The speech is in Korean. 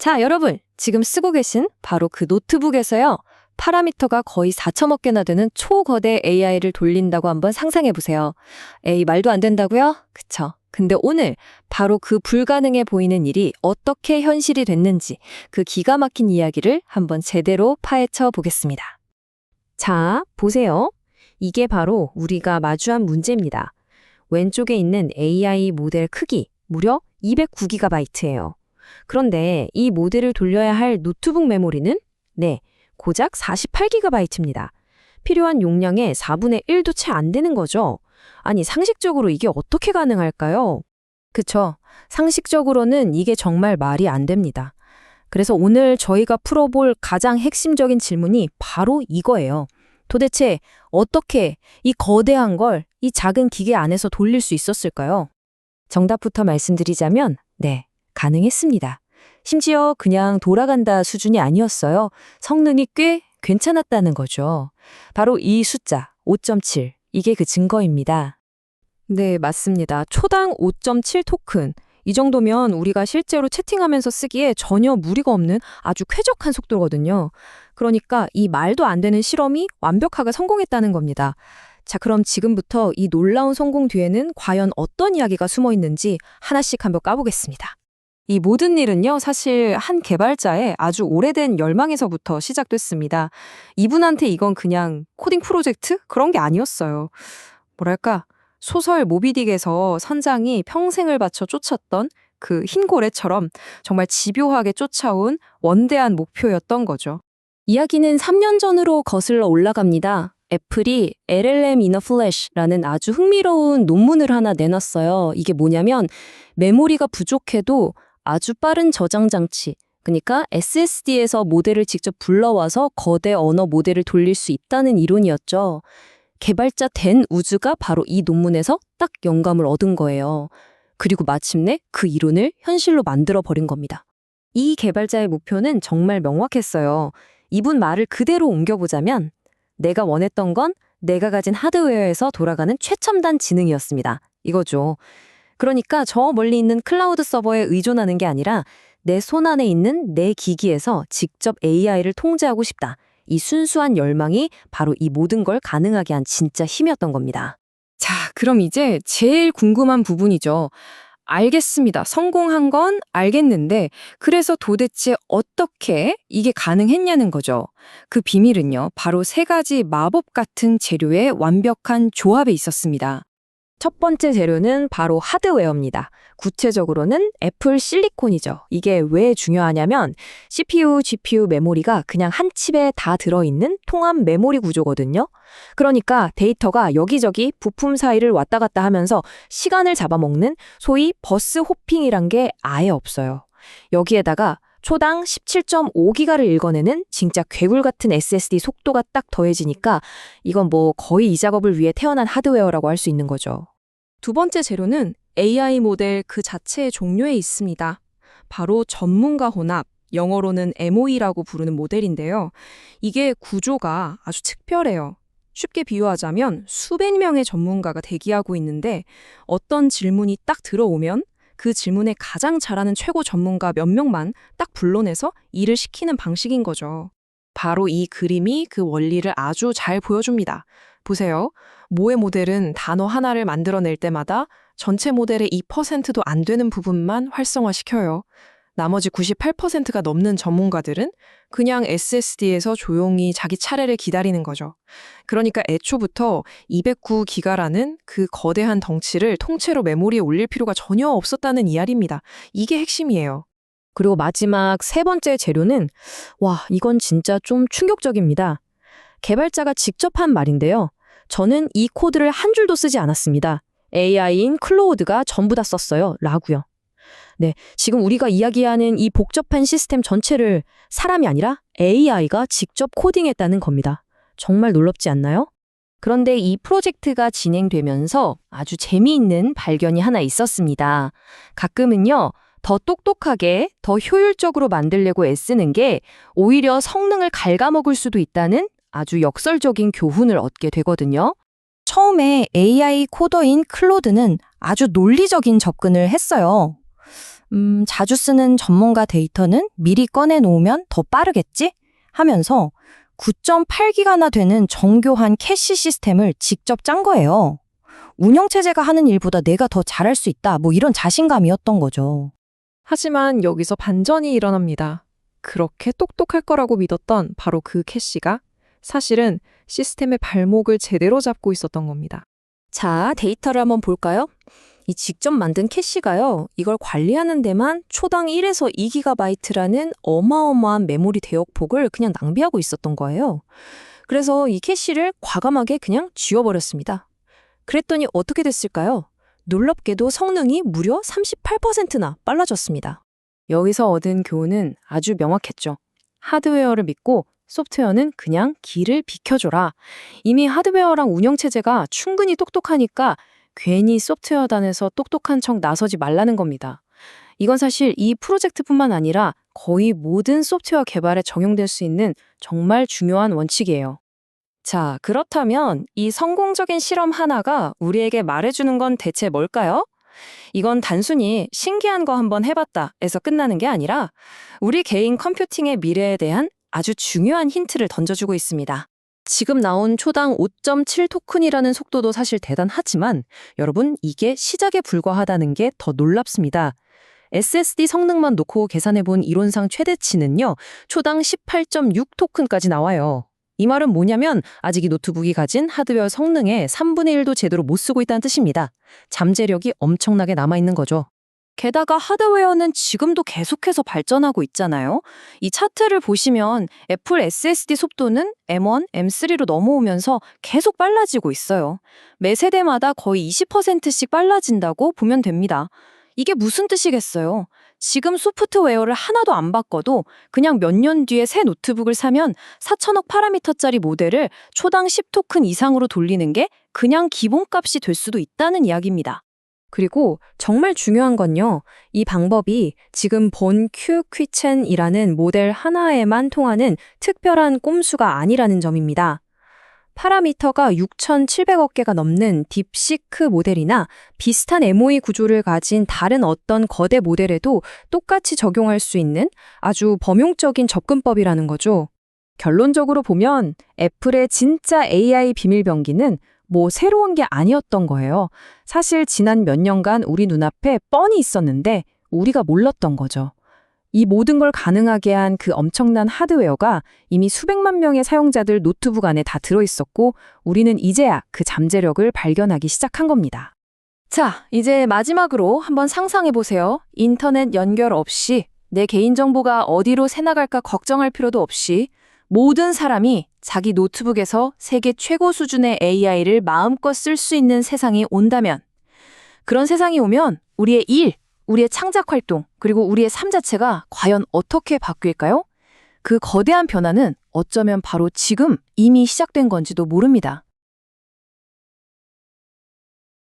자, 여러분, 지금 쓰고 계신 바로 그 노트북에서요. 파라미터가 거의 4천억 개나 되는 초거대 AI를 돌린다고 한번 상상해 보세요. 에이, 말도 안 된다고요? 그쵸. 근데 오늘 바로 그 불가능해 보이는 일이 어떻게 현실이 됐는지 그 기가 막힌 이야기를 한번 제대로 파헤쳐 보겠습니다. 자, 보세요. 이게 바로 우리가 마주한 문제입니다. 왼쪽에 있는 AI 모델 크기, 무려 209GB예요. 그런데 이 모델을 돌려야 할 노트북 메모리는 고작 48GB입니다. 필요한 용량의 4분의 1도 채 안 되는 거죠. 아니, 상식적으로 이게 어떻게 가능할까요? 그쵸. 상식적으로는 이게 정말 말이 안 됩니다. 그래서 오늘 저희가 풀어볼 가장 핵심적인 질문이 바로 이거예요. 도대체 어떻게 이 거대한 걸 이 작은 기계 안에서 돌릴 수 있었을까요? 정답부터 말씀드리자면, 가능했습니다. 심지어 그냥 돌아간다 수준이 아니었어요. 성능이 꽤 괜찮았다는 거죠. 바로 이 숫자, 5.7. 이게 그 증거입니다. 네, 맞습니다. 초당 5.7 토큰. 이 정도면 우리가 실제로 채팅하면서 쓰기에 전혀 무리가 없는 아주 쾌적한 속도거든요. 그러니까 이 말도 안 되는 실험이 완벽하게 성공했다는 겁니다. 자, 그럼 지금부터 이 놀라운 성공 뒤에는 과연 어떤 이야기가 숨어 있는지 하나씩 한번 까보겠습니다. 이 모든 일은요, 사실 한 개발자의 아주 오래된 열망에서부터 시작됐습니다. 이분한테 이건 그냥 코딩 프로젝트? 그런 게 아니었어요. 뭐랄까, 소설 모비딕에서 선장이 평생을 바쳐 쫓았던 그 흰 고래처럼 정말 집요하게 쫓아온 원대한 목표였던 거죠. 이야기는 3년 전으로 거슬러 올라갑니다. 애플이 LLM in a Flash라는 아주 흥미로운 논문을 하나 내놨어요. 이게 뭐냐면 메모리가 부족해도 아주 빠른 저장 장치, 그러니까 SSD에서 모델을 직접 불러와서 거대 언어 모델을 돌릴 수 있다는 이론이었죠. 개발자 댄 우즈가 바로 이 논문에서 딱 영감을 얻은 거예요. 그리고 마침내 그 이론을 현실로 만들어버린 겁니다. 이 개발자의 목표는 정말 명확했어요. 이분 말을 그대로 옮겨보자면 내가 원했던 건 내가 가진 하드웨어에서 돌아가는 최첨단 지능이었습니다. 이거죠. 그러니까 저 멀리 있는 클라우드 서버에 의존하는 게 아니라 내 손 안에 있는 내 기기에서 직접 AI를 통제하고 싶다. 이 순수한 열망이 바로 이 모든 걸 가능하게 한 진짜 힘이었던 겁니다. 자, 그럼 이제 제일 궁금한 부분이죠. 알겠습니다. 성공한 건 알겠는데 그래서 도대체 어떻게 이게 가능했냐는 거죠. 그 비밀은요. 바로 세 가지 마법 같은 재료의 완벽한 조합에 있었습니다. 첫 번째 재료는 바로 하드웨어입니다. 구체적으로는 애플 실리콘이죠. 이게 왜 중요하냐면 CPU, GPU, 메모리가 그냥 한 칩에 다 들어있는 통합 메모리 구조거든요. 그러니까 데이터가 여기저기 부품 사이를 왔다 갔다 하면서 시간을 잡아먹는 소위 버스 호핑이란 게 아예 없어요. 여기에다가 초당 17.5기가를 읽어내는 진짜 괴물 같은 SSD 속도가 딱 더해지니까 이건 뭐 거의 이 작업을 위해 태어난 하드웨어라고 할 수 있는 거죠. 두 번째 재료는 AI 모델 그 자체의 종류에 있습니다. 바로 전문가 혼합, 영어로는 MOE라고 부르는 모델인데요. 이게 구조가 아주 특별해요. 쉽게 비유하자면 수백 명의 전문가가 대기하고 있는데 어떤 질문이 딱 들어오면 그 질문에 가장 잘하는 최고 전문가 몇 명만 딱 불러내서 일을 시키는 방식인 거죠. 바로 이 그림이 그 원리를 아주 잘 보여줍니다. 보세요. 모의 모델은 단어 하나를 만들어낼 때마다 전체 모델의 2%도 안 되는 부분만 활성화시켜요. 나머지 98%가 넘는 전문가들은 그냥 SSD에서 조용히 자기 차례를 기다리는 거죠. 그러니까 애초부터 209기가라는 그 거대한 덩치를 통째로 메모리에 올릴 필요가 전혀 없었다는 이야기입니다. 이게 핵심이에요. 그리고 마지막 세 번째 재료는 이건 진짜 좀 충격적입니다. 개발자가 직접 한 말인데요. 저는 이 코드를 한 줄도 쓰지 않았습니다. AI인 클로우드가 전부 다 썼어요. 라고요. 네, 지금 우리가 이야기하는 이 복잡한 시스템 전체를 사람이 아니라 AI가 직접 코딩했다는 겁니다. 정말 놀랍지 않나요? 그런데 이 프로젝트가 진행되면서 아주 재미있는 발견이 하나 있었습니다. 가끔은요, 더 똑똑하게, 더 효율적으로 만들려고 애쓰는 게 오히려 성능을 갉아먹을 수도 있다는 아주 역설적인 교훈을 얻게 되거든요. 처음에 AI 코더인 클로드는 아주 논리적인 접근을 했어요. 자주 쓰는 전문가 데이터는 미리 꺼내놓으면 더 빠르겠지? 하면서 9.8기가나 되는 정교한 캐시 시스템을 직접 짠 거예요. 운영체제가 하는 일보다 내가 더 잘할 수 있다, 뭐 이런 자신감이었던 거죠. 하지만 여기서 반전이 일어납니다. 그렇게 똑똑할 거라고 믿었던 바로 그 캐시가 사실은 시스템의 발목을 제대로 잡고 있었던 겁니다. 자, 데이터를 한번 볼까요? 이 직접 만든 캐시가요, 이걸 관리하는 데만 초당 1에서 2GB라는 어마어마한 메모리 대역폭을 그냥 낭비하고 있었던 거예요. 그래서 이 캐시를 과감하게 그냥 지워버렸습니다. 그랬더니 어떻게 됐을까요? 놀랍게도 성능이 무려 38%나 빨라졌습니다. 여기서 얻은 교훈은 아주 명확했죠. 하드웨어를 믿고 소프트웨어는 그냥 길을 비켜줘라. 이미 하드웨어랑 운영체제가 충분히 똑똑하니까 괜히 소프트웨어단에서 똑똑한 척 나서지 말라는 겁니다. 이건 사실 이 프로젝트뿐만 아니라 거의 모든 소프트웨어 개발에 적용될 수 있는 정말 중요한 원칙이에요. 자, 그렇다면 이 성공적인 실험 하나가 우리에게 말해주는 건 대체 뭘까요? 이건 단순히 신기한 거 한번 해봤다 에서 끝나는 게 아니라 우리 개인 컴퓨팅의 미래에 대한 아주 중요한 힌트를 던져주고 있습니다. 지금 나온 초당 5.7 토큰이라는 속도도 사실 대단하지만 여러분, 이게 시작에 불과하다는 게 더 놀랍습니다. SSD 성능만 놓고 계산해본 이론상 최대치는요, 초당 18.6 토큰까지 나와요. 이 말은 뭐냐면 아직 이 노트북이 가진 하드웨어 성능의 3분의 1도 제대로 못 쓰고 있다는 뜻입니다. 잠재력이 엄청나게 남아있는 거죠. 게다가 하드웨어는 지금도 계속해서 발전하고 있잖아요. 이 차트를 보시면 애플 SSD 속도는 M1, M3로 넘어오면서 계속 빨라지고 있어요. 매 세대마다 거의 20%씩 빨라진다고 보면 됩니다. 이게 무슨 뜻이겠어요? 지금 소프트웨어를 하나도 안 바꿔도 그냥 몇 년 뒤에 새 노트북을 사면 4천억 파라미터짜리 모델을 초당 10토큰 이상으로 돌리는 게 그냥 기본값이 될 수도 있다는 이야기입니다. 그리고 정말 중요한 건요, 이 방법이 지금 본 Q-Q10이라는 모델 하나에만 통하는 특별한 꼼수가 아니라는 점입니다. 파라미터가 6,700억 개가 넘는 딥시크 모델이나 비슷한 MOE 구조를 가진 다른 어떤 거대 모델에도 똑같이 적용할 수 있는 아주 범용적인 접근법이라는 거죠. 결론적으로 보면 애플의 진짜 AI 비밀병기는 뭐 새로운 게 아니었던 거예요. 사실 지난 몇 년간 우리 눈앞에 뻔히 있었는데 우리가 몰랐던 거죠. 이 모든 걸 가능하게 한 그 엄청난 하드웨어가 이미 수백만 명의 사용자들 노트북 안에 다 들어있었고 우리는 이제야 그 잠재력을 발견하기 시작한 겁니다. 자, 이제 마지막으로 한번 상상해보세요. 인터넷 연결 없이 내 개인정보가 어디로 새나갈까 걱정할 필요도 없이 모든 사람이 자기 노트북에서 세계 최고 수준의 AI를 마음껏 쓸 수 있는 세상이 온다면, 그런 세상이 오면 우리의 일, 우리의 창작 활동, 그리고 우리의 삶 자체가 과연 어떻게 바뀔까요? 그 거대한 변화는 어쩌면 바로 지금 이미 시작된 건지도 모릅니다.